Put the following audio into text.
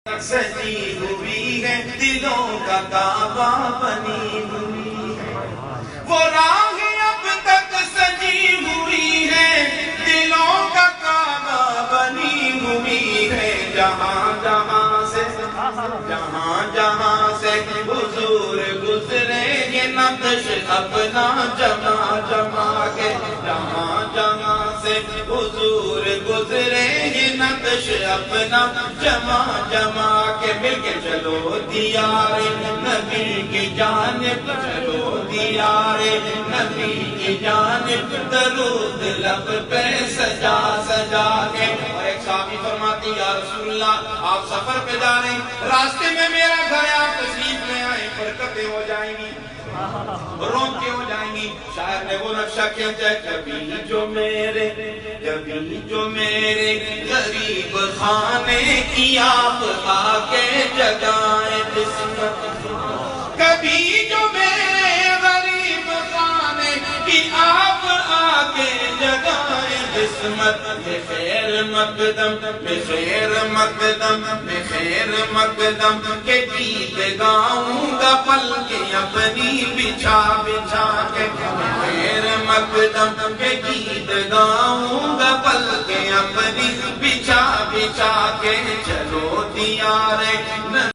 سجی ہوئی ہے دلوں کا کعبہ بنی ہوئی ہے، وہ راہ اب تک سجی ہوئی ہے دلوں کا کعبہ بنی ہوئی ہے۔ جہاں جہاں سے حضور گزرے یہ نقش اپنا جما جما کے، جہاں سے حضور گزرے یہ نقش اپنا جما جما کے، مل کے چلو دیار نبی کی جانب، چلو دیار نبی کی جانب، درود لب پہ سجا سجا کے۔ اور ایک صحابی فرماتی یا رسول اللہ آپ سفر پہ جا رہے ہیں، راستے میں میرا گھر ہے، آپ تشریف لے آئیں، برکتیں ہو جائیں گی، رونقیں ہو جائیں گی۔ شاعر نے وہ نقشہ کھینچا ہے، کبھی جو میرے غریب خانے کی آپ آ کے جگائیں قسمت، کبھی جو میرے غریب خانے کی آپ آ کے جگائیں قسمت، بخیر مقدم بخیر مقدم بخیر مقدم کے گیت گاؤں گا پل کے اپنی بچھا بچھا کے، بخیر مقدم کے گیت گاؤں گا پل کے اپنی بچھا بچھا کے، چلو دیار